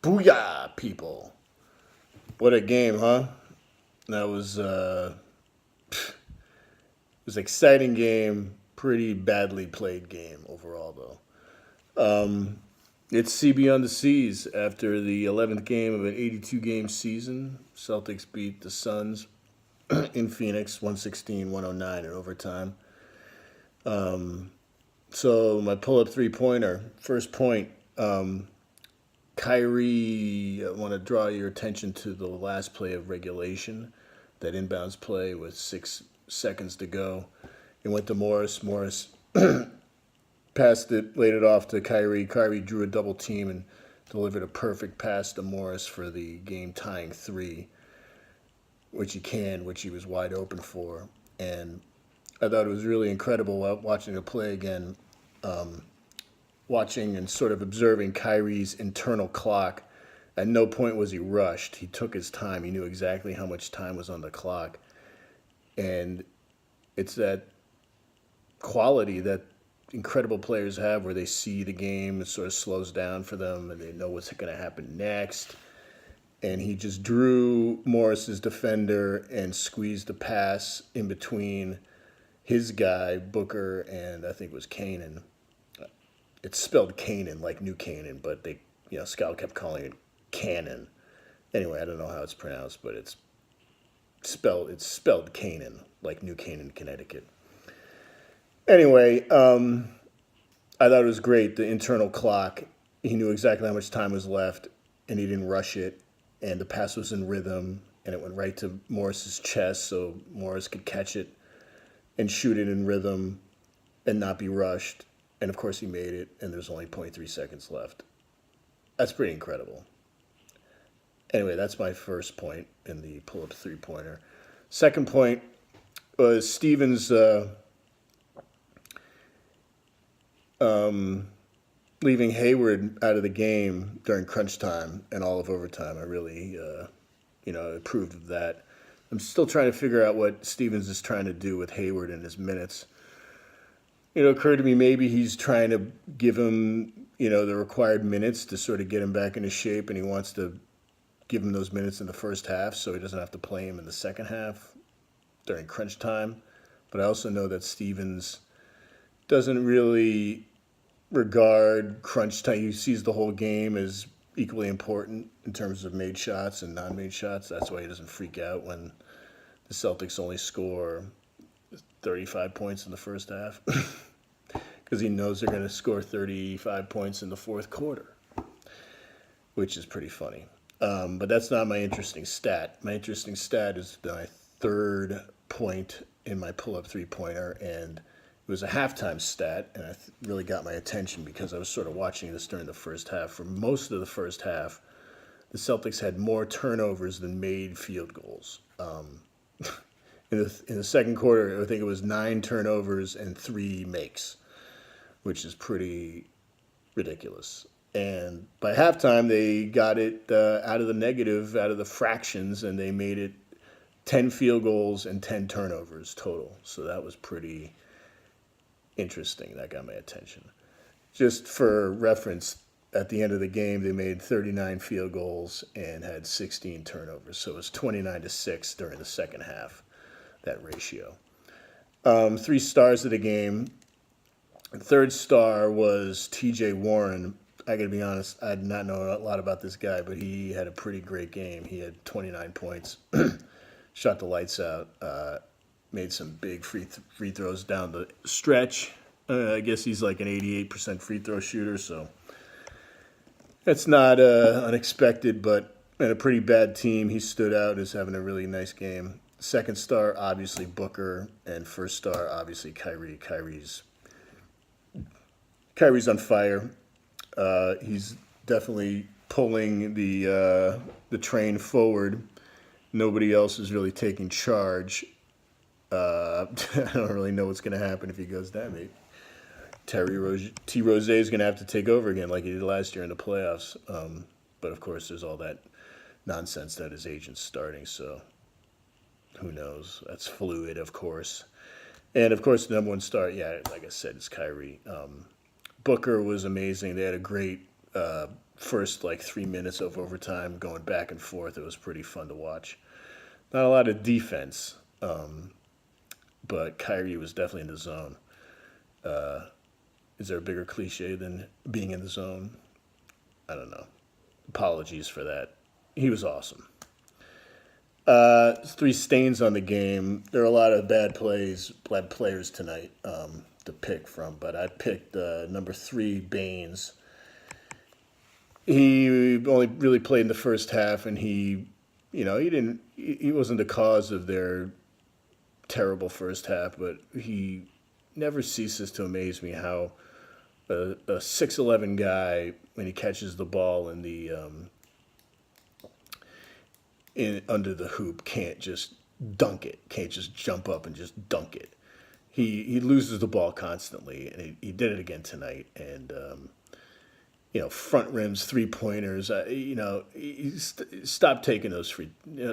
Booyah, people. What a game, huh? That was it was an exciting game, pretty badly played game overall though. It's CB on the Seas after the 11th game of an 82 game season. Celtics beat the Suns in Phoenix 116-109 in overtime. So my pull up three pointer, first point, Kyrie, I want to draw your attention to the last play of regulation, that inbounds play with 6 seconds to go. It went to Morris. Morris passed it, laid it off to Kyrie. Kyrie drew a double team and delivered a perfect pass to Morris for the game tying three, which he was wide open for. And I thought it was really incredible watching the play again, watching and sort of observing Kyrie's internal clock. At no point was he rushed. He took his time. He knew exactly how much time was on the clock. And it's that quality that incredible players have where they see the game, it sort of slows down for them and they know what's going to happen next. And he just drew Morris's defender and squeezed the pass in between his guy, Booker, and I think it was Kanan. It's spelled Kanan, like New Canaan, but Scout kept calling it Cannon. Anyway, I don't know how it's pronounced, but it's spelled Canaan, like New Canaan, Connecticut. Anyway, I thought it was great. The internal clock, he knew exactly how much time was left, and he didn't rush it. And the pass was in rhythm, and it went right to Morris's chest, so Morris could catch it and shoot it in rhythm and not be rushed. And of course, he made it, and there's only 0.3 seconds left. That's pretty incredible. Anyway, that's my first point in the pull-up three-pointer. Second point was Stevens leaving Hayward out of the game during crunch time and all of overtime. I really, approved of that. I'm still trying to figure out what Stevens is trying to do with Hayward and his minutes. It occurred to me maybe he's trying to give him, the required minutes to sort of get him back into shape, and he wants to give him those minutes in the first half so he doesn't have to play him in the second half during crunch time. But I also know that Stevens doesn't really regard crunch time. He sees the whole game as equally important in terms of made shots and non-made shots. That's why he doesn't freak out when the Celtics only score 35 points in the first half, because he knows they're going to score 35 points in the fourth quarter, which is pretty funny. But that's not my interesting stat. My interesting stat is my third point in my pull-up three-pointer, and it was a halftime stat, and it really got my attention because I was sort of watching this during the first half. For most of the first half, the Celtics had more turnovers than made field goals. In the second quarter, I think it was 9 turnovers and 3 makes, which is pretty ridiculous. And by halftime, they got it out of the negative, out of the fractions, and they made it 10 field goals and 10 turnovers total. So that was pretty interesting. That got my attention. Just for reference, at the end of the game, they made 39 field goals and had 16 turnovers. So it was 29-6 during the second half, that ratio. 3 stars of the game. The third star was TJ Warren. I got to be honest, I did not know a lot about this guy, but he had a pretty great game. He had 29 points, shot the lights out, made some big free throws down the stretch. I guess he's like an 88% free throw shooter, so that's not unexpected, but in a pretty bad team, he stood out as having a really nice game. Second star, obviously Booker, and first star, obviously Kyrie. Kyrie's on fire. He's definitely pulling the train forward. Nobody else is really taking charge. I don't really know what's going to happen if he goes down. Maybe T. Rose is going to have to take over again like he did last year in the playoffs. But, of course, there's all that nonsense that his agent's starting, so who knows? That's fluid, of course. And, of course, the number one star, like I said, is Kyrie. Booker was amazing. They had a great first like 3 minutes of overtime going back and forth. It was pretty fun to watch. Not a lot of defense, but Kyrie was definitely in the zone. Is there a bigger cliche than being in the zone? I don't know. Apologies for that. He was awesome. Three stains on the game. There are a lot of bad players tonight to pick from, but I picked number 3, Baines. He only really played in the first half, and he wasn't the cause of their terrible first half, but he never ceases to amaze me how a 6'11" guy, when he catches the ball in the under the hoop, can't just dunk it, can't just jump up and just dunk it. He loses the ball constantly, and he did it again tonight. And front rims, 3-pointers. Stop taking those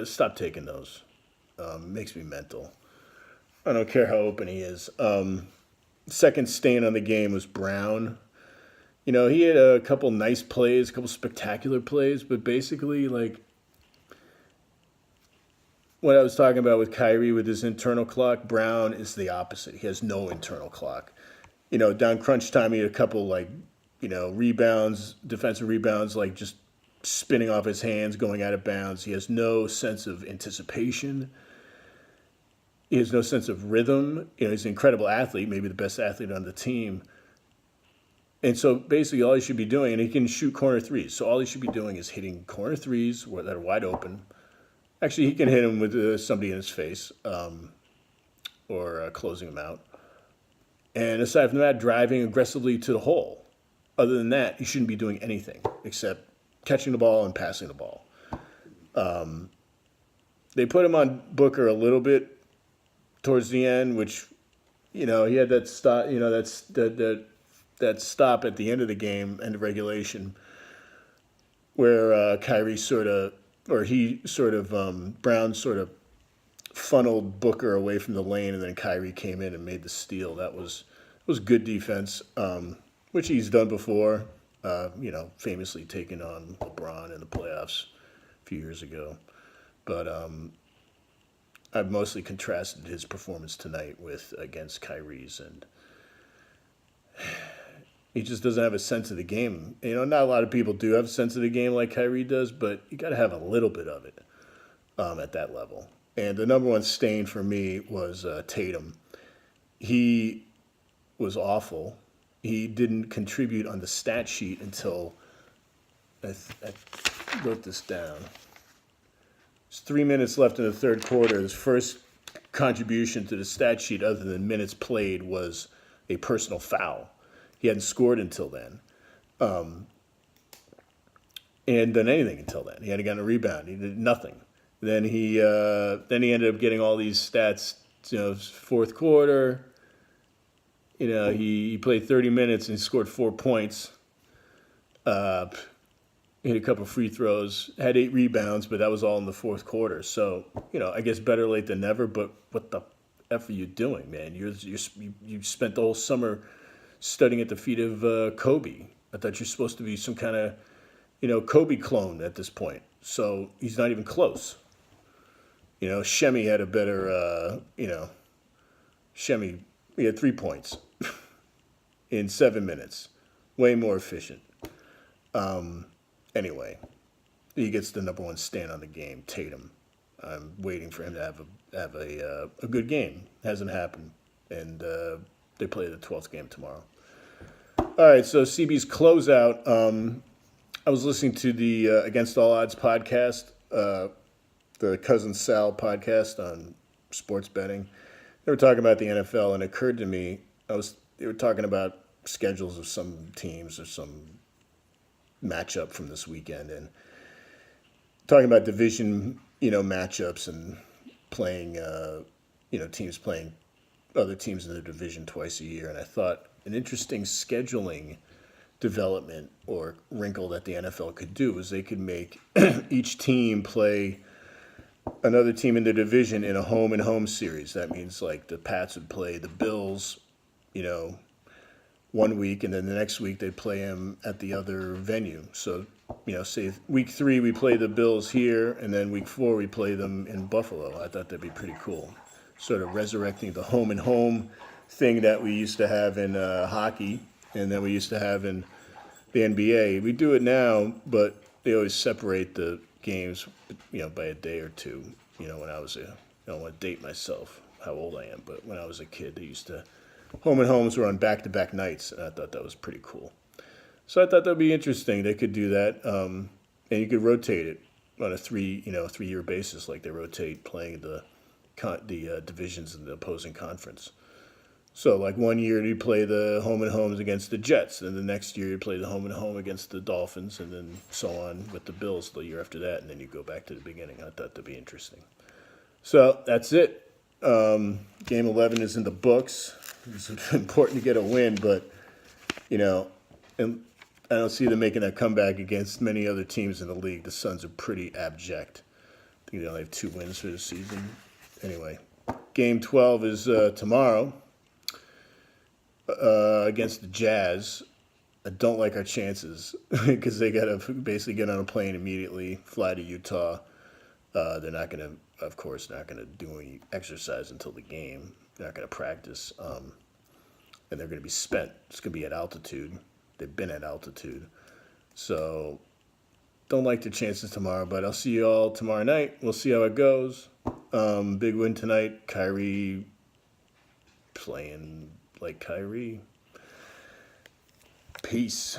stop taking those. Makes me mental. I don't care how open he is. Second stain on the game was Brown. He had a couple nice plays, a couple spectacular plays, but basically, like what I was talking about with Kyrie with his internal clock, Brown is the opposite. He has no internal clock. Down crunch time, he had a couple rebounds, defensive rebounds, like just spinning off his hands, going out of bounds. He has no sense of anticipation. He has no sense of rhythm. He's an incredible athlete, maybe the best athlete on the team. And so basically all he should be doing, and he can shoot corner threes, so all he should be doing is hitting corner threes that are wide open. Actually, he can hit them with somebody in his face or closing them out. And aside from that, driving aggressively to the hole. Other than that, he shouldn't be doing anything except catching the ball and passing the ball. They put him on Booker a little bit towards the end, which, he had that stop, that stop at the end of the game, end of regulation, where Kyrie Brown sort of funneled Booker away from the lane, and then Kyrie came in and made the steal. That was good defense, which he's done before, famously taking on LeBron in the playoffs a few years ago. But I've mostly contrasted his performance tonight against Kyrie's, and he just doesn't have a sense of the game. Not a lot of people do have a sense of the game like Kyrie does, but you got to have a little bit of it at that level. And the number one stain for me was Tatum. He was awful. He didn't contribute on the stat sheet until I wrote this down. There's 3 minutes left in the third quarter. His first contribution to the stat sheet, other than minutes played, was a personal foul. He hadn't scored until then, and done anything until then. He hadn't gotten a rebound. He did nothing. Then he ended up getting all these stats. Fourth quarter. He played 30 minutes and scored 4 points. Hit a couple free throws. Had 8 rebounds, but that was all in the fourth quarter. So I guess better late than never. But what the F are you doing, man? You spent the whole summer studying at the feet of Kobe. I thought you're supposed to be some kind of, Kobe clone at this point. So he's not even close. Shemi had a better, Shemi, he had 3 points in 7 minutes. Way more efficient. Anyway, he gets the number one stand on the game, Tatum. I'm waiting for him to have a good game. Hasn't happened. And they play the 12th game tomorrow. All right, so CB's closeout. I was listening to the Against All Odds podcast, the Cousin Sal podcast on sports betting. They were talking about the NFL, and it occurred to me, they were talking about schedules of some teams or some matchup from this weekend, and talking about division, matchups and playing, teams playing other teams in the division twice a year. And I thought an interesting scheduling development or wrinkle that the NFL could do is they could make each team play another team in the division in a home-and-home series. That means like the Pats would play the Bills, one week, and then the next week they'd play them at the other venue. So, say week 3 we play the Bills here, and then week 4 we play them in Buffalo. I thought that'd be pretty cool. Sort of resurrecting the home and home thing that we used to have in hockey, and then we used to have in the NBA. We do it now, but they always separate the games, by a day or two. When I was I don't want to date myself, how old I am, but when I was a kid, they used to, home and homes were on back-to-back nights, and I thought that was pretty cool. So I thought that'd be interesting. They could do that, and you could rotate it on a 3-year basis, like they rotate playing the divisions in the opposing conference. So, like 1 year you play the home and homes against the Jets, and the next year you play the home and home against the Dolphins, and then so on with the Bills the year after that, and then you go back to the beginning. I thought that'd be interesting. So that's it. Game 11 is in the books. It's important to get a win, but and I don't see them making that comeback against many other teams in the league. The Suns are pretty abject. I think they only have 2 wins for the season. Anyway, Game 12 is tomorrow. Against the Jazz. I don't like our chances because they got to basically get on a plane immediately, fly to Utah. They're not going to, of course, not going to do any exercise until the game. They're not going to practice, and they're going to be spent. It's going to be at altitude. They've been at altitude. So don't like their chances tomorrow, but I'll see you all tomorrow night. We'll see how it goes. Big win tonight. Kyrie playing like Kyrie. Peace.